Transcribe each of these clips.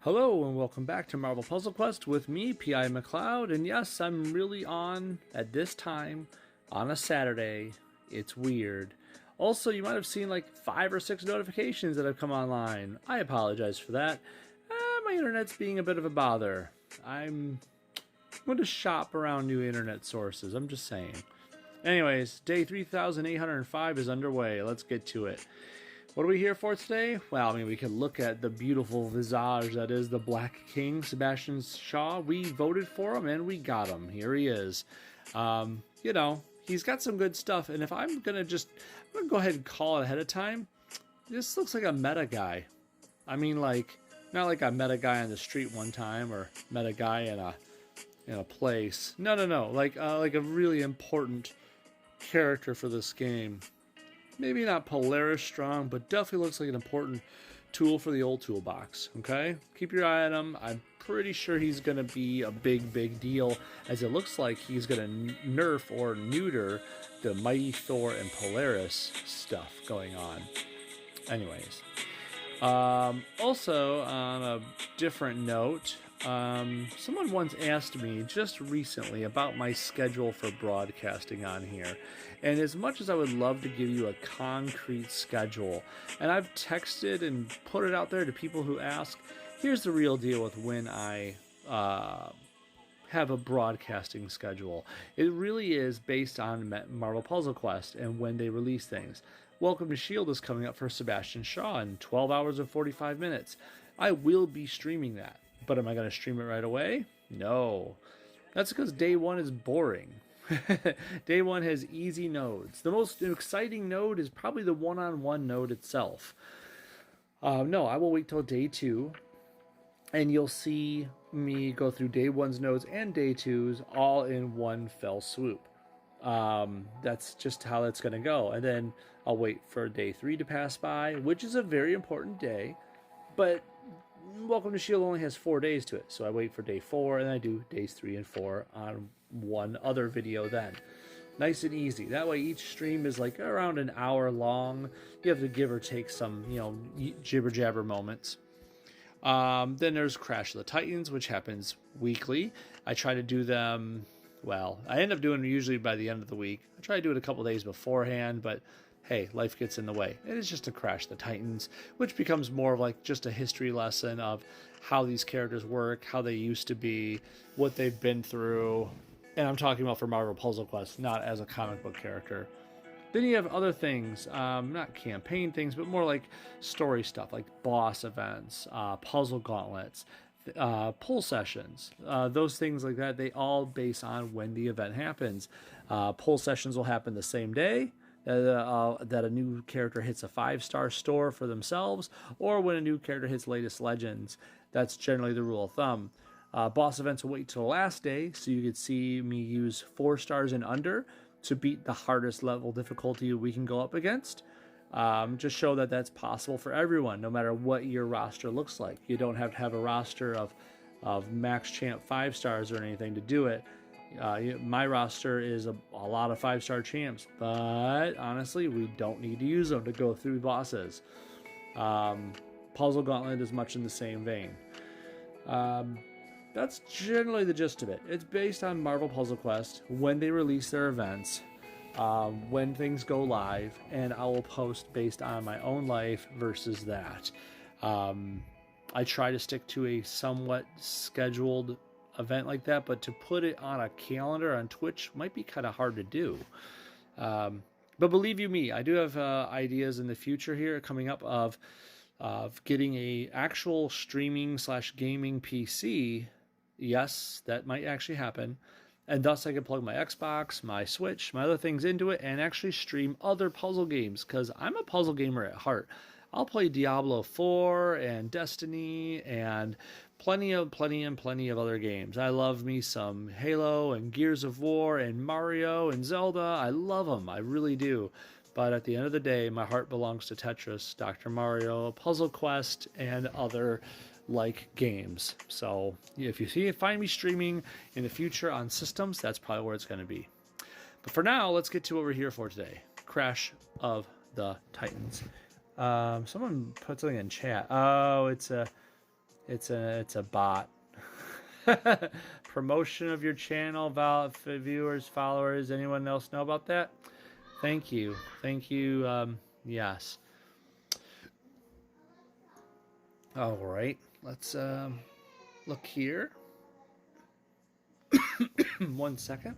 Hello and welcome back to Marvel Puzzle Quest with me, P.I. McLeod, and yes, I'm really on at this time on a Saturday. It's weird. Also, you might have seen like 5 or 6 notifications that have come online. I apologize for that. My internet's being a bit of a bother. I'm going to shop around new internet sources, I'm just saying. Anyways, day 3805 is underway. Let's get to it. What are we here for today? Well, I mean, we could look at the beautiful visage that is the Black King, Sebastian Shaw. We voted for him and we got him. Here he is. You know, he's got some good stuff. And if I'm going to go ahead and call it ahead of time, this looks like a meta guy. I mean, like, not like I met a guy on the street one time or met a guy in a place. No. Like a really important character for this game. Maybe not Polaris strong, but definitely looks like an important tool for the old toolbox, okay? Keep your eye on him. I'm pretty sure he's going to be a big deal, as it looks like he's going to nerf or neuter the Mighty Thor and Polaris stuff going on. Anyways. Also, on a different note, someone once asked me just recently about my schedule for broadcasting on here. And as much as I would love to give you a concrete schedule, and I've texted and put it out there to people who ask, here's the real deal with when I have a broadcasting schedule. It really is based on Marvel Puzzle Quest and when they release things. Welcome to S.H.I.E.L.D. is coming up for Sebastian Shaw in 12 hours and 45 minutes. I will be streaming that. But am I going to stream it right away? No. That's because day one is boring. Day one has easy nodes. The most exciting node is probably the one-on-one node itself. No, I will wait till day two, and you'll see me go through day one's nodes and day two's all in one fell swoop. That's just how that's going to go. And then I'll wait for day 3 to pass by, which is a very important day, but Welcome to S.H.I.E.L.D. only has 4 days to it, so I wait for day 4, and I do days 3 and 4 on one other video then. Nice and easy. That way each stream is like around an hour long. You have to give or take some, jibber-jabber moments. Then there's Crash of the Titans, which happens weekly. I try to do them, well, I end up doing them usually by the end of the week. I try to do it a couple days beforehand, but hey, life gets in the way. It is just to Crash the Titans, which becomes more of like just a history lesson of how these characters work, how they used to be, what they've been through. And I'm talking about for Marvel Puzzle Quest, not as a comic book character. Then you have other things, not campaign things, but more like story stuff, like boss events, puzzle gauntlets, pull sessions, those things like that. They all base on when the event happens. Pull sessions will happen the same day that a new character hits a 5-star store for themselves, or when a new character hits latest legends. That's generally the rule of thumb. Boss events will wait till the last day, so you could see me use 4 stars and under to beat the hardest level difficulty we can go up against. Just show that that's possible for everyone, no matter what your roster looks like. You don't have to have a roster of max champ 5 stars or anything to do it. My roster is a lot of 5-star champs, but honestly, we don't need to use them to go through bosses. Puzzle Gauntlet is much in the same vein. That's generally the gist of it. It's based on Marvel Puzzle Quest, when they release their events, when things go live, and I will post based on my own life versus that. I try to stick to a somewhat scheduled event like that, but to put it on a calendar on Twitch might be kind of hard to do. But believe you me, I do have ideas in the future here coming up of getting a actual streaming / gaming PC. Yes, that might actually happen. And thus I can plug my Xbox, my Switch, my other things into it and actually stream other puzzle games, because I'm a puzzle gamer at heart. I'll play Diablo 4 and Destiny and plenty of other games. I love me some Halo and Gears of War and Mario and Zelda. I love them. I really do. But at the end of the day, my heart belongs to Tetris, Dr. Mario, Puzzle Quest, and other like games. So if you find me streaming in the future on systems, that's probably where it's going to be. But for now, let's get to what we're here for today. Crash of the Titans. Someone put something in chat. Oh, it's a It's a bot. Promotion of your channel, viewers, followers. Anyone else know about that? Thank you. Thank you. Yes. All right. Let's look here. 1 second.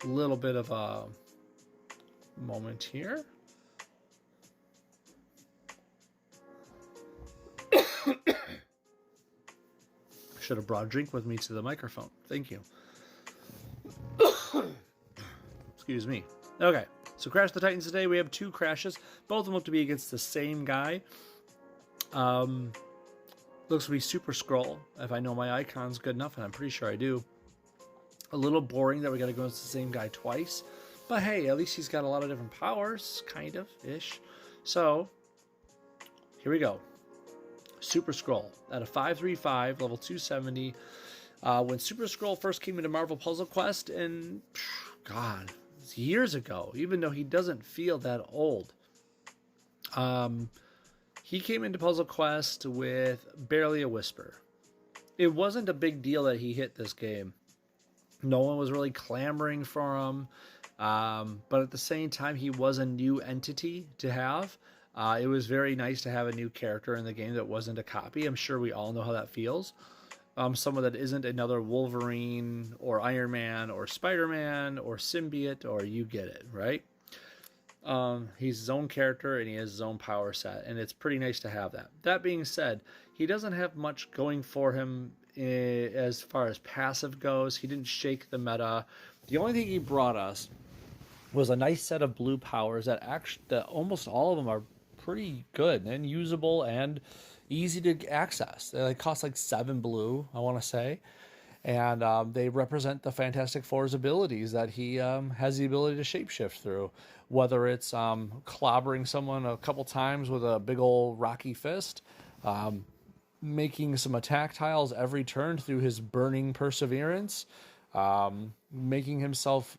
A little bit of a moment here. Should have brought a drink with me to the microphone. Thank you. Excuse me. Okay, so Crash the Titans today. We have 2 crashes. Both of them look to be against the same guy. Looks to be Super Skrull, if I know my icons good enough, and I'm pretty sure I do. A little boring that we got to go against the same guy twice. But hey, at least he's got a lot of different powers, kind of-ish. So, here we go. Super Skrull at a 535, level 270. When Super Skrull first came into Marvel Puzzle Quest, and God, it's years ago, even though he doesn't feel that old. He came into Puzzle Quest with barely a whisper. It wasn't a big deal that he hit this game. No one was really clamoring for him. But at the same time, he was a new entity to have. It was very nice to have a new character in the game that wasn't a copy. I'm sure we all know how that feels. Someone that isn't another Wolverine or Iron Man or Spider-Man or Symbiote, or you get it, right? He's his own character and he has his own power set, and it's pretty nice to have that. That being said, he doesn't have much going for him as far as passive goes. He didn't shake the meta. The only thing he brought us was a nice set of blue powers that almost all of them are pretty good and usable and easy to access. They cost like 7 blue, I want to say. And they represent the Fantastic Four's abilities that he has the ability to shapeshift through. Whether it's clobbering someone a couple times with a big old rocky fist, making some attack tiles every turn through his burning perseverance, making himself,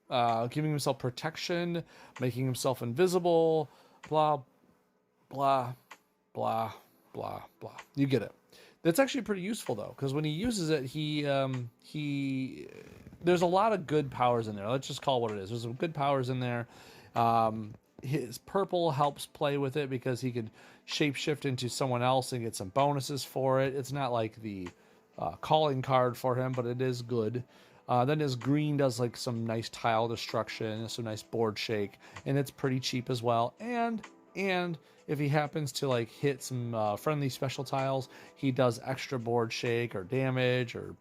giving himself protection, making himself invisible, blah, blah, blah, blah, blah. You get it. That's actually pretty useful though, because when he uses it, he there's a lot of good powers in there. Let's just call it what it is. There's some good powers in there. His purple helps play with it because he could shapeshift into someone else and get some bonuses for it. It's not like the calling card for him, but it is good. Then his green does like some nice tile destruction, some nice board shake, and it's pretty cheap as well. And if he happens to like hit some friendly special tiles, he does extra board shake or damage, or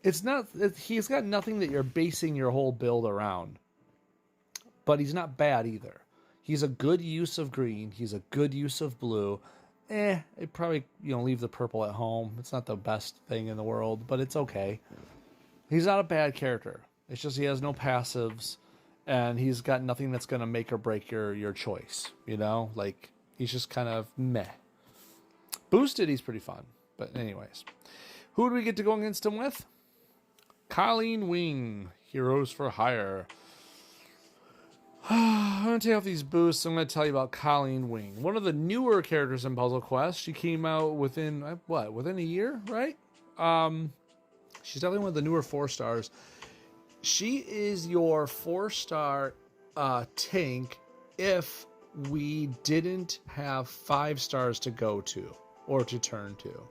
he's got nothing that you're basing your whole build around. But he's not bad either. He's a good use of green. He's a good use of blue. It probably, leave the purple at home. It's not the best thing in the world, but it's okay. He's not a bad character. It's just he has no passives, and he's got nothing that's going to make or break your choice. Like, he's just kind of meh. Boosted, he's pretty fun. But anyways, who do we get to go against him with? Colleen Wing, Heroes for Hire. I'm going to take off these boosts. I'm going to tell you about Colleen Wing. One of the newer characters in Puzzle Quest. She came out within a year, right? She's definitely one of the newer 4-stars. She is your 4-star tank if we didn't have 5 stars to go to or to turn to.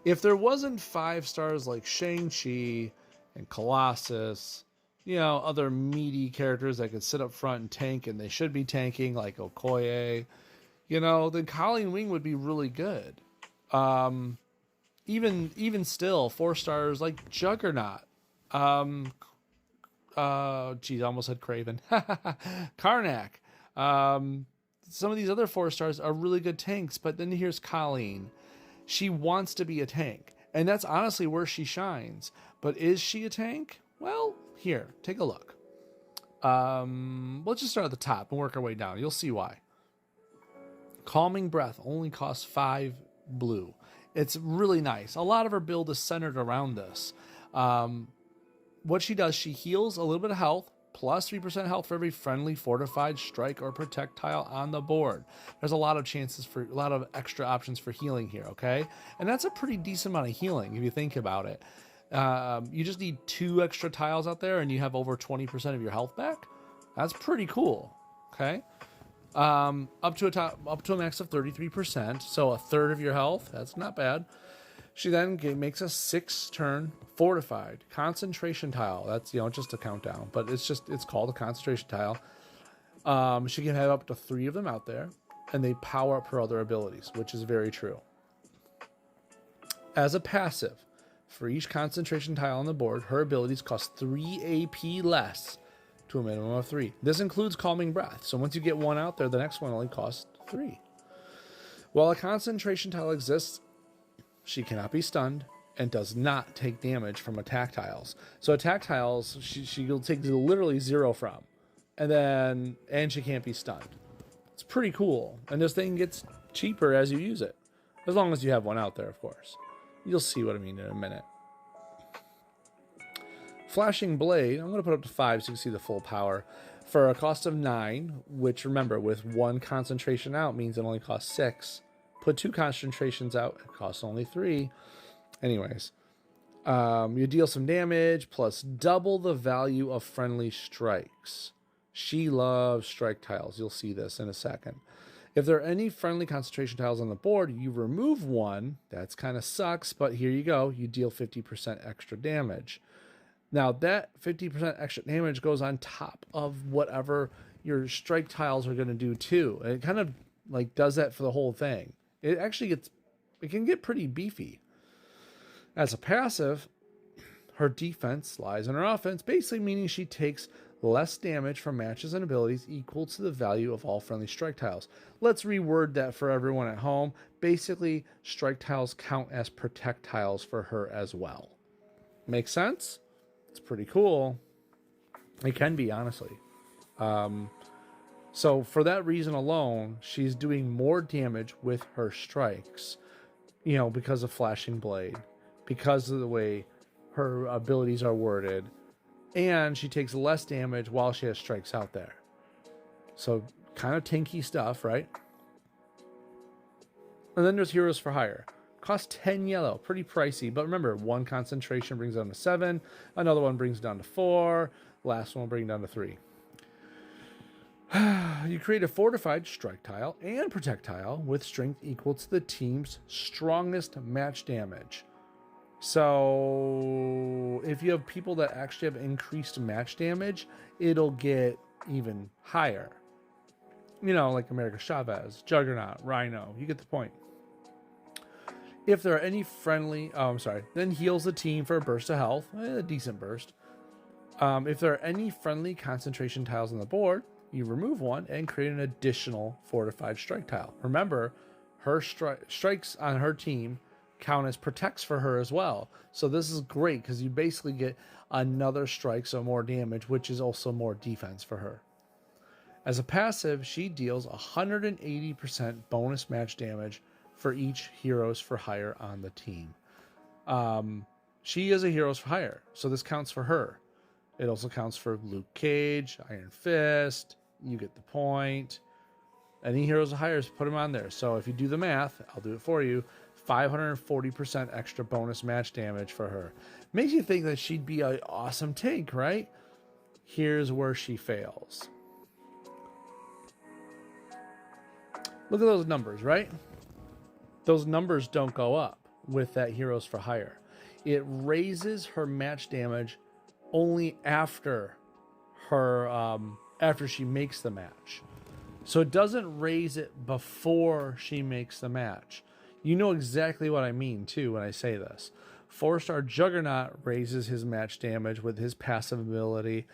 If there wasn't 5 stars like Shang-Chi and Colossus, other meaty characters that could sit up front and tank, and they should be tanking, like Okoye, then Colleen Wing would be really good. Even still, 4 stars like Juggernaut. I almost said Craven. Karnak. Some of these other 4 stars are really good tanks, but then here's Colleen. She wants to be a tank, and that's honestly where she shines. But is she a tank? Well, here, take a look. Let's just start at the top and work our way down. You'll see why. Calming Breath only costs 5 blue. It's really nice. A lot of her build is centered around this. What she does, she heals a little bit of health, plus 3% health for every friendly, fortified, strike, or protect tile on the board. There's a lot of extra options for healing here, okay? And that's a pretty decent amount of healing if you think about it. You just need 2 extra tiles out there and you have over 20% of your health back. That's pretty cool, okay? Up to a max of 33%, so a third of your health. That's not bad. She then makes a 6-turn fortified concentration tile. That's, just a countdown, but it's called a concentration tile. She can have up to 3 of them out there, and they power up her other abilities, which is very true. As a passive, for each concentration tile on the board, her abilities cost 3 AP less to a minimum of 3. This includes Calming Breath, so once you get 1 out there, the next one only costs 3. While a concentration tile exists, she cannot be stunned and does not take damage from attack tiles. So attack tiles, she'll take literally 0 from. And she can't be stunned. It's pretty cool. And this thing gets cheaper as you use it. As long as you have one out there, of course. You'll see what I mean in a minute. Flashing Blade, I'm going to put up to 5 so you can see the full power. For a cost of 9, which remember, with 1 concentration out means it only costs 6. Put 2 concentrations out, it costs only 3. Anyways, you deal some damage plus double the value of friendly strikes. She loves strike tiles. You'll see this in a second. If there are any friendly concentration tiles on the board, you remove 1. That's kind of sucks, but here you go. You deal 50% extra damage. Now, that 50% extra damage goes on top of whatever your strike tiles are going to do too. And it kind of does that for the whole thing. It can get pretty beefy. As a passive, her defense lies in her offense, basically meaning she takes less damage from matches and abilities equal to the value of all friendly strike tiles. Let's reword that for everyone at home. Basically, strike tiles count as protect tiles for her as well. Make sense? It's pretty cool. It can be, honestly. So for that reason alone, she's doing more damage with her strikes, because of Flashing Blade, because of the way her abilities are worded, and she takes less damage while she has strikes out there. So kind of tanky stuff, right? And then there's Heroes for Hire. Cost 10 yellow, pretty pricey, but remember, 1 concentration brings it down to 7, another one brings it down to 4, last one will bring it down to 3. You create a fortified strike tile and protect tile with strength equal to the team's strongest match damage. So if you have people that actually have increased match damage, it'll get even higher. Like America Chavez, Juggernaut, Rhino. You get the point. If there are any friendly... then heals the team for a burst of health. A decent burst. If there are any friendly concentration tiles on the board, you remove 1 and create an additional fortified strike tile. Remember, her strikes on her team count as protects for her as well. So this is great because you basically get another strike, so more damage, which is also more defense for her. As a passive, she deals 180% bonus match damage for each Heroes for Hire on the team. She is a Heroes for Hire, so this counts for her. It also counts for Luke Cage, Iron Fist. You get the point. Any Heroes of Hires, put them on there. So if you do the math, I'll do it for you. 540% extra bonus match damage for her. Makes you think that she'd be an awesome tank, right? Here's where she fails. Look at those numbers, right? Those numbers don't go up with that Heroes for Hire. It raises her match damage only after she makes the match. So it doesn't raise it before she makes the match. You know exactly what I mean, too, when I say this. 4-star Juggernaut raises his match damage with his passive ability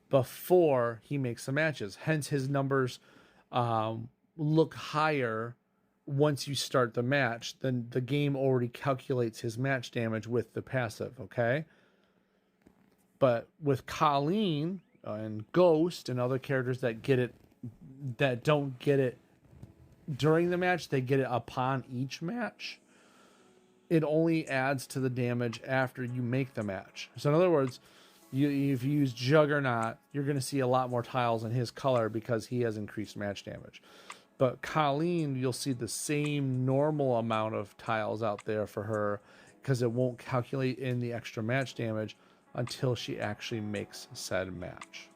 before he makes the matches. Hence, his numbers look higher once you start the match. Then the game already calculates his match damage with the passive, okay? But with Colleen and Ghost and other characters that don't get it during the match, they get it upon each match. It only adds to the damage after you make the match. So in other words, If you use Juggernaut, you're going to see a lot more tiles in his color because he has increased match damage. But Colleen, you'll see the same normal amount of tiles out there for her because it won't calculate in the extra match damage until she actually makes said match.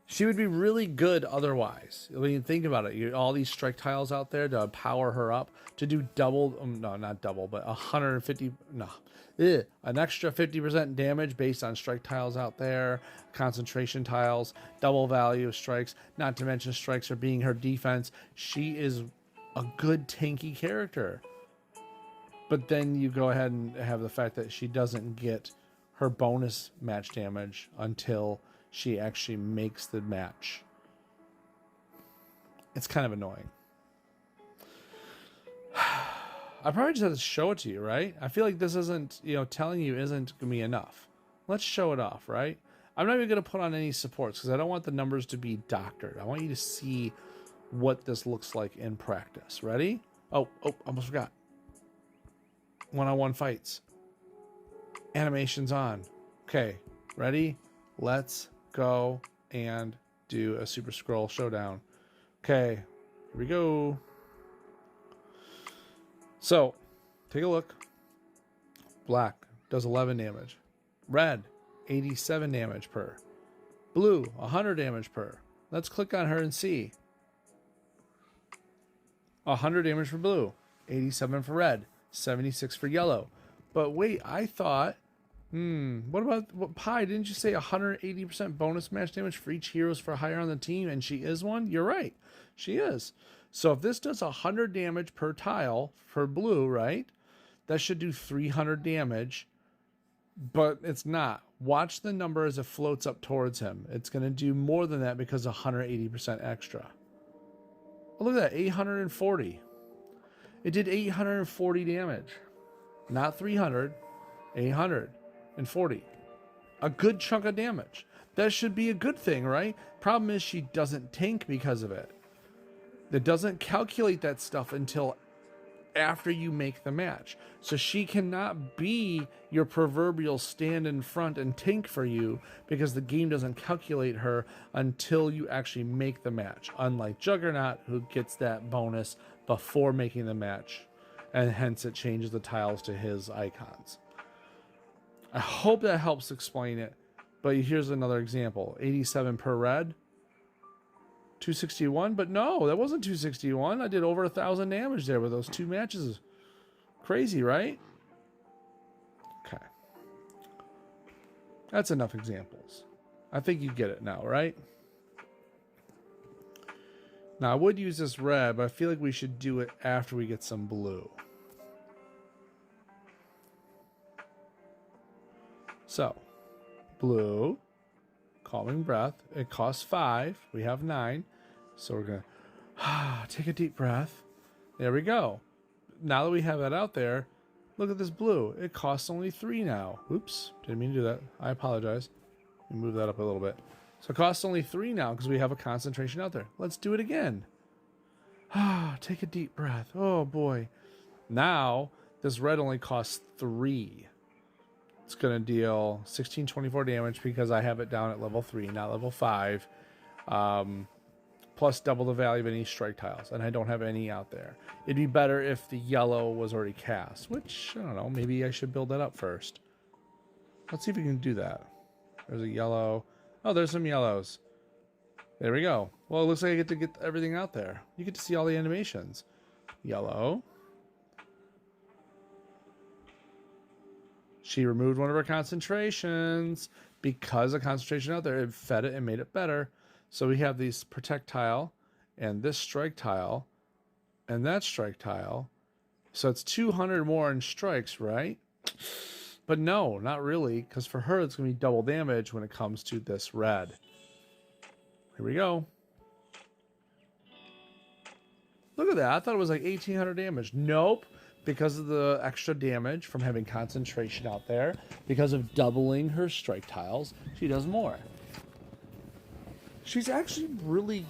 She would be really good otherwise. When you think about it, all these strike tiles out there to power her up to do double, no, not double, but 150, no, an extra 50% damage based on strike tiles out there, concentration tiles, double value of strikes, not to mention strikes are being her defense. She is a good tanky character. But then you go ahead and have the fact that she doesn't get her bonus match damage until she actually makes the match. It's kind of annoying. I probably just have to show it to you, right? I feel like this isn't, telling you isn't going to be enough. Let's show it off, right? I'm not even going to put on any supports because I don't want the numbers to be doctored. I want you to see what this looks like in practice. Ready? Oh, almost forgot. One-on-one fights. Animations on. Okay, ready? Let's go and do a Super Skrull showdown. Okay, here we go. So, take a look. Black does 11 damage. Red, 87 damage per. Blue, 100 damage per. Let's click on her and see. 100 damage for blue, 87 for red, 76 for yellow. But wait, I thought, what about Pi? Didn't you say 180% bonus match damage for each heroes for higher on the team? And she is one? You're right. She is. So if this does 100 damage per tile for blue, right? That should do 300 damage, but it's not. Watch the number as it floats up towards him. It's going to do more than that because of 180% extra. Oh, look at that, 840. It did 840 damage. Not 300, 840. A good chunk of damage. That should be a good thing, right? Problem is she doesn't tank because of it. It doesn't calculate that stuff until after you make the match. So she cannot be your proverbial stand in front and tank for you because the game doesn't calculate her until you actually make the match. Unlike Juggernaut, who gets that bonus before making the match, and hence it changes the tiles to his icons. I hope that helps explain it, but here's another example. 87 per red, 261, but no, that wasn't 261. I did over 1,000 damage there with those two matches. Crazy, right? Okay. That's enough examples. I think you get it now, right? Now, I would use this red, but I feel like we should do it after we get some blue. So, blue, calming breath. It costs 5. We have 9. So we're going to take a deep breath. There we go. Now that we have that out there, look at this blue. It costs only 3 now. Oops, didn't mean to do that. I apologize. Let me move that up a little bit. So it costs only 3 now because we have a concentration out there. Let's do it again. Take a deep breath. Oh boy. Now, this red only costs 3. It's going to deal 1624 damage because I have it down at level 3, not level 5. Plus double the value of any strike tiles, and I don't have any out there. It'd be better if the yellow was already cast, which, I don't know, maybe I should build that up first. Let's see if we can do that. There's a yellow. Oh, there's some yellows. There we go. Well, it looks like I get to get everything out there. You get to see all the animations. Yellow. She removed one of her concentrations. Because of concentration out there, it fed it and made it better. So we have these protect tile, and this strike tile, and that strike tile. So it's 200 more in strikes, right? But no, not really, because for her it's going to be double damage when it comes to this red. Here we go. Look at that. I thought it was like 1,800 damage. Nope. Because of the extra damage from having concentration out there, because of doubling her strike tiles, she does more. She's actually really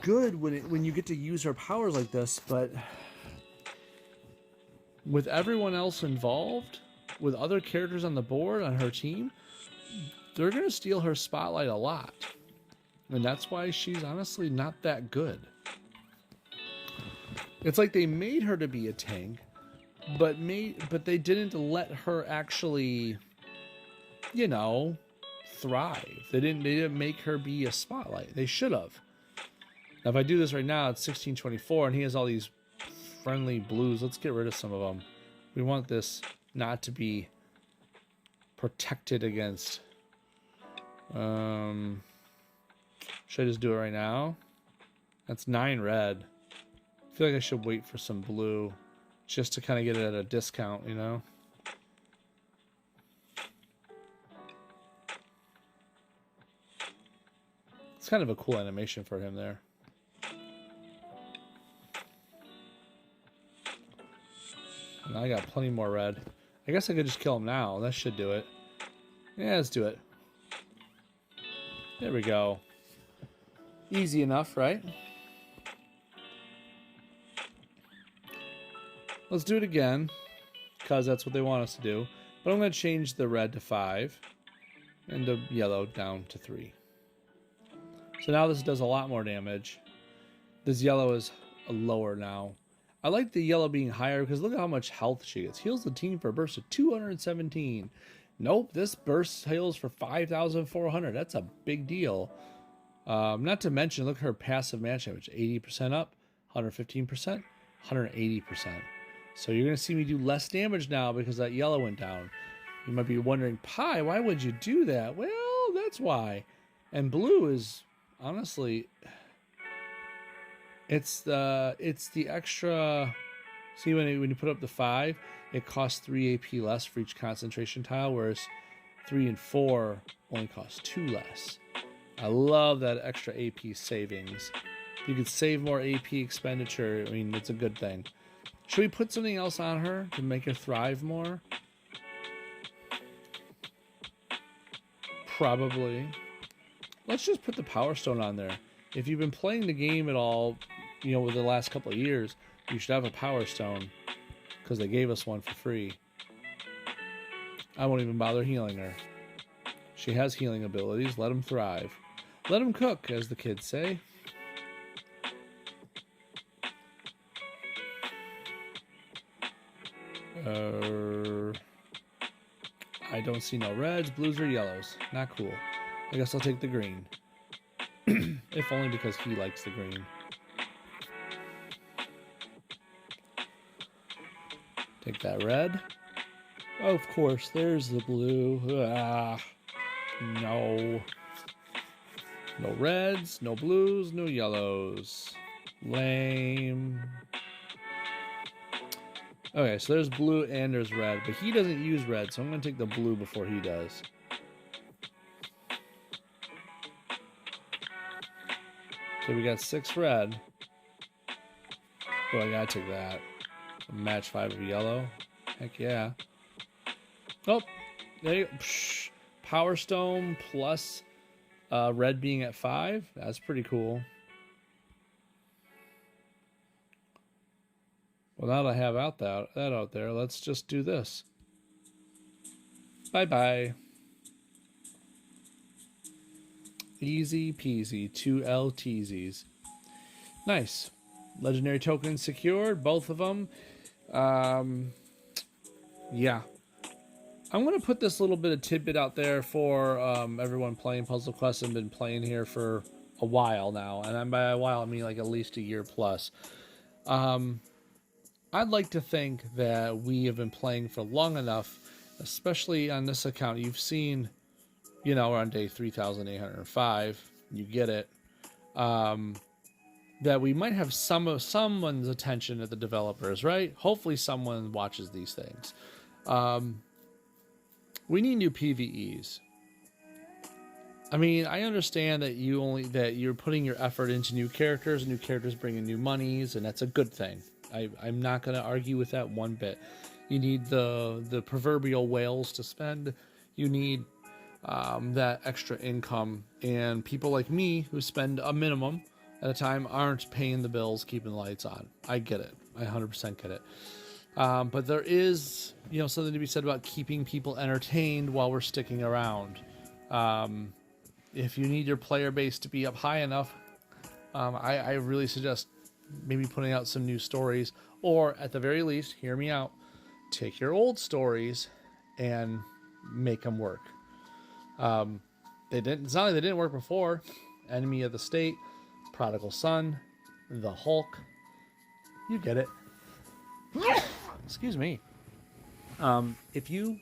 good when you get to use her powers like this, but with everyone else involved, with other characters on the board on her team, they're going to steal her spotlight a lot. And that's why she's honestly not that good. It's like they made her to be a tank, but they didn't let her actually, you know, thrive. They didn't make her be a spotlight. They should have. Now, if I do this right now, it's 1624, and he has all these friendly blues. Let's get rid of some of them. We want this not to be protected against. Should I just do it right now? That's 9 red. I feel like I should wait for some blue just to kind of get it at a discount, you know? It's kind of a cool animation for him there. And I got plenty more red. I guess I could just kill him now. That should do it. Yeah, let's do it. There we go. Easy enough, right? Let's do it again, because that's what they want us to do. But I'm going to change the red to 5 and the yellow down to 3. So now this does a lot more damage. This yellow is lower now. I like the yellow being higher because look at how much health she gets. Heals the team for a burst of 217. Nope, this burst heals for 5,400. That's a big deal. Not to mention, look at her passive match damage. 80% up, 115%, 180%. So you're going to see me do less damage now because that yellow went down. You might be wondering, Pi, why would you do that? Well, that's why. And blue is, honestly, it's the extra. See, when you put up the 5, it costs 3 AP less for each concentration tile, whereas 3 and 4 only cost 2 less. I love that extra AP savings. If you could save more AP expenditure, I mean, it's a good thing. Should we put something else on her to make her thrive more? Probably. Let's just put the Power Stone on there. If you've been playing the game at all, you know, with the last couple of years, you should have a Power Stone because they gave us one for free. I won't even bother healing her. She has healing abilities. Let them thrive. Let them cook, as the kids say. I don't see no reds, blues, or yellows. Not cool. I guess I'll take the green. If only because he likes the green. Take that red. Oh, of course, there's the blue. Ah, no. No reds, no blues, no yellows. Lame. Okay, so there's blue and there's red, but he doesn't use red, so I'm going to take the blue before he does. Okay, we got 6 red. Oh, I gotta take that. Match 5 of yellow. Heck yeah. Oh, there you go. Psh, Power Stone plus red being at 5. That's pretty cool. Well, now that I have that out there, let's just do this. Bye-bye. Easy peasy. 2 LTZs. Nice. Legendary tokens secured. Both of them. Yeah. I'm going to put this little bit of tidbit out there for everyone playing Puzzle Quest and been playing here for a while now. And by a while, I mean like at least a year plus. I'd like to think that we have been playing for long enough, especially on this account. You've seen, you know, we're on day 3,805. You get it. That we might have someone's attention at the developers, right? Hopefully someone watches these things. We need new PvEs. I mean, I understand that you're putting your effort into new characters, and new characters bringing new monies, and that's a good thing. I'm not going to argue with that one bit. You need the proverbial whales to spend. You need that extra income, and people like me who spend a minimum at a time aren't paying the bills, keeping the lights on. I get it. I 100% get it. But there is, something to be said about keeping people entertained while we're sticking around. If you need your player base to be up high enough, I really suggest maybe putting out some new stories, or at the very least, hear me out, take your old stories and make them work. It's not like they didn't work before. Enemy of the State, Prodigal Son, The Hulk. You get it. Excuse me. If you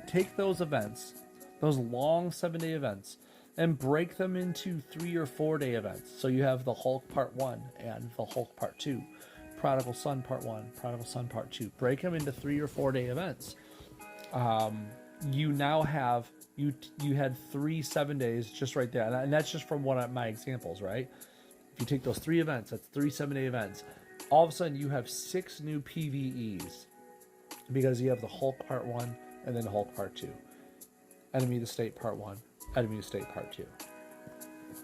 take those events, those long 7-day events, and break them into 3 or 4-day events. So you have the Hulk Part 1 and the Hulk Part 2, Prodigal Son Part 1, Prodigal Son Part 2. Break them into 3 or 4-day events. You now have, you had 3 7-days just right there. And that's just from one of my examples, right? If you take those 3 events, that's 3 7-day events. All of a sudden you have 6 new PvEs because you have the Hulk Part 1 and then the Hulk Part 2. Enemy of the State Part 1, Enemy of the State Part 2.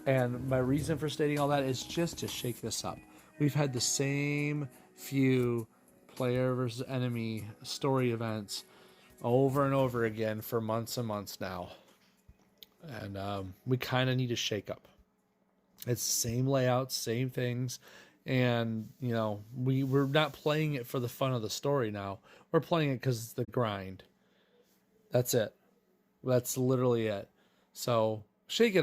And my reason for stating all that is just to shake this up. We've had the same few player versus enemy story events over and over again for months and months now. And we kind of need a shake up. It's the same layouts, same things. And, we're not playing it for the fun of the story now. We're playing it because it's the grind. That's it. That's literally it. So shake it